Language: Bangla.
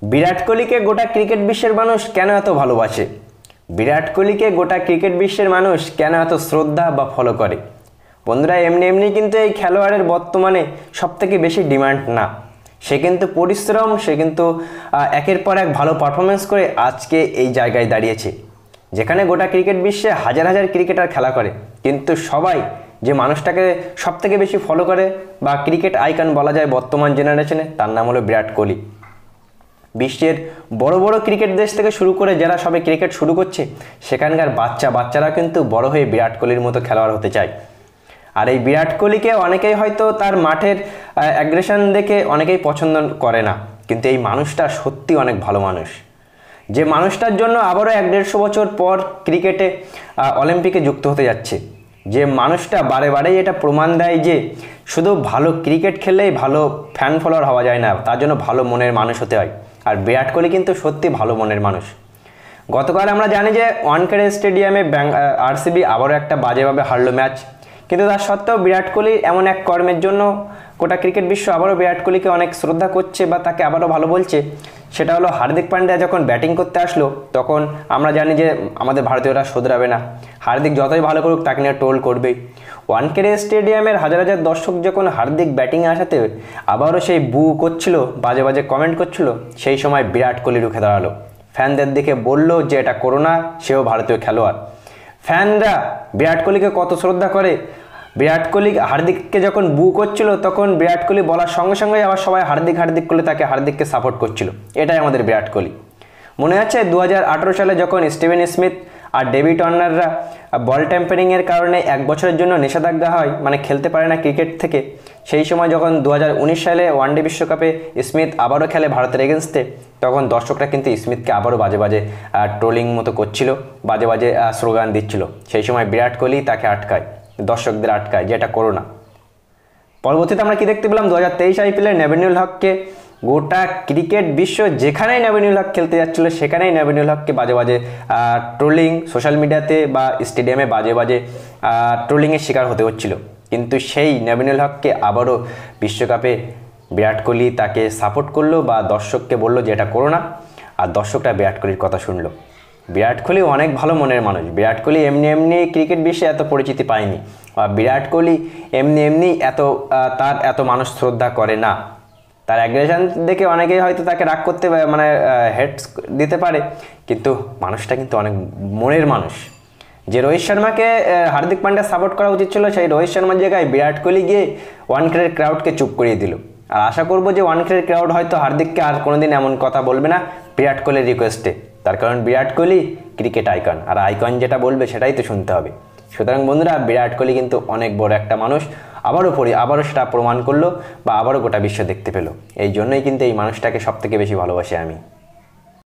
বিরাট কোহলিকে গোটা ক্রিকেট বিশ্বের মানুষ কেন এত ভালোবাসে? বিরাট কোহলিকে গোটা ক্রিকেট বিশ্বের মানুষ কেন এত শ্রদ্ধা বা ফলো করে? বন্ধুরা, এমনি এমনি কিন্তু এই খেলোয়াড়ের বর্তমানে সবথেকে বেশি ডিমান্ড না। সে কিন্তু পরিশ্রম, সে কিন্তু একের পর এক ভালো পারফরমেন্স করে আজকে এই জায়গায় দাঁড়িয়েছে, যেখানে গোটা ক্রিকেট বিশ্বে হাজার হাজার ক্রিকেটার খেলা করে, কিন্তু সবাই যে মানুষটাকে সবথেকে বেশি ফলো করে বা ক্রিকেট আইকন বলা যায় বর্তমান জেনারেশনে, তার নাম হলো বিরাট কোহলি। বিশ্বের বড় বড় ক্রিকেট দেশ থেকে শুরু করে যারা সবে ক্রিকেট শুরু করছে, সেখানকার বাচ্চারা কিন্তু বড় হয়ে বিরাট কোহলির মতো খেলোয়াড় হতে চায়। আর এই বিরাট কোহলিকে অনেকেই হয়তো তার মাঠের অ্যাগ্রেশন দেখে অনেকেই পছন্দ করে না, কিন্তু এই মানুষটা সত্যি অনেক ভালো মানুষ। যে মানুষটার জন্য আবারও 1-150 বছর পর ক্রিকেটে অলিম্পিকে যুক্ত হতে যাচ্ছে, যে মানুষটা বারে বারেই এটা প্রমাণ দেয় যে শুধু ভালো ক্রিকেট খেললেই ভালো ফ্যান ফলোয়ার হওয়া যায় না, তার জন্য ভালো মনের মানুষ হতে হয়। আর বিরাট কোহলি কিন্তু সত্যি ভালো মনের মানুষ। গতকাল আমরা জানি যে ওয়ানখেড়ে স্টেডিয়ামে আরসিবি আবারও একটা বাজেভাবে হারলো ম্যাচ, কিন্তু তার সত্ত্বেও বিরাট কোহলি এমন এক কর্মের জন্য গোটা ক্রিকেট বিশ্ব আবারও বিরাট কোহলিকে অনেক শ্রদ্ধা করছে বা তাকে আবারও ভালো বলছে। সেটা হলো হার্দিক পান্ডিয়া যখন ব্যাটিং করতে আসলো, তখন আমরা জানি যে আমাদের ভারতীয়রা শোধরাবে না, হার্দিক যতই ভালো করুক তাকে নিয়ে ট্রোল করবেই। ওয়ানখেড়ে স্টেডিয়ামের হাজার হাজার দর্শক যখন হার্দিক ব্যাটিংয়ে আসাতে আবারও সেই বু করছিল, বাজে বাজে কমেন্ট করছিল, সেই সময় বিরাট কোহলি রুখে দাঁড়ালো, ফ্যানদের দিকে বলল যে এটা করো না, সেও ভারতীয় খেলোয়াড়। ফ্যানরা বিরাট কোহলিকে কত শ্রদ্ধা করে। বিরাট কোহলি হার্দিককে যখন বু করছিল, তখন বিরাট কোহলি বলার সঙ্গে সঙ্গে আবার সবাই হার্দিক করলে তাকে হার্দিককে সাপোর্ট করছিল। এটাই আমাদের বিরাট কোহলি। মনে আছে 2018 সালে যখন স্টিভেন স্মিথ আর ডেভিড ওয়ার্নাররা বল ট্যাম্পারিংয়ের কারণে 1 বছরের জন্য নিষেধাজ্ঞা হয়, মানে খেলতে পারে না ক্রিকেট থেকে। সেই সময় যখন 2019 সালে ওয়ানডে বিশ্বকাপে স্মিথ আবারও খেলে ভারতের এগেনস্টে, তখন দর্শকরা কিন্তু স্মিথকে আবারও বাজে বাজে ট্রোলিং মতো করছিল, বাজে বাজে স্লোগান দিচ্ছিল। সেই সময় বিরাট কোহলি তাকে আটকায়, দর্শকদের আটকায় যে এটা করো না। পরবর্তীতে আমরা কি দেখতে পেলাম, 2023 আইপিএলে নেভিনুল হককে গোটা ক্রিকেট বিশ্ব যেখানেই নেভিনুল হক খেলতে যাচ্ছিল, সেখানেই নেভিনুল হককে বাজে বাজে ট্রোলিং, সোশ্যাল মিডিয়াতে বা স্টেডিয়ামে বাজে বাজে ট্রোলিংয়ের শিকার হতে হচ্ছিল। কিন্তু সেই নেভিনুল হককে আবারও বিশ্বকাপে বিরাট কোহলি তাকে সাপোর্ট করলো বা দর্শককে বললো যে এটা করো না, আর দর্শকরা বিরাট কোহলির কথা শুনলো। বিরাট কোহলি অনেক ভালো মনের মানুষ। বিরাট কোহলি এমনি এমনি ক্রিকেট বিশ্বে এত পরিচিতি পায়নি, আর বিরাট কোহলি এমনি এমনি তার এত মানুষ শ্রদ্ধা করে না। তার অ্যাগ্রেশন দেখে অনেকেই হয়তো তাকে রাগ করতে মানে হেড দিতে পারে, কিন্তু মানুষটা কিন্তু অনেক মনের মানুষ। যে রোহিত শর্মাকে হার্দিক পান্ডিয়া সাপোর্ট করা উচিত ছিল, সেই রোহিত শর্মার জায়গায় বিরাট কোহলি গিয়ে ওয়ানখেড়ের ক্রাউডকে চুপ করিয়ে দিল। আর আশা করবো যে ওয়ানখেড়ের ক্রাউড হয়তো হার্দিককে আর কোনোদিন এমন কথা বলবে না বিরাট কোহলির রিকোয়েস্টে, তার কারণ বিরাট কোহলি ক্রিকেট আইকন, আর আইকন যেটা বলবে সেটাই তো শুনতে হবে। সুতরাং বন্ধুরা, বিরাট কোহলি কিন্তু অনেক বড় একটা মানুষ, আবারও সেটা প্রমাণ করলো বা আবারও গোটা বিশ্ব দেখতে পেলো। এই জন্যই কিন্তু এই মানুষটাকে সবথেকে বেশি ভালোবাসি আমি।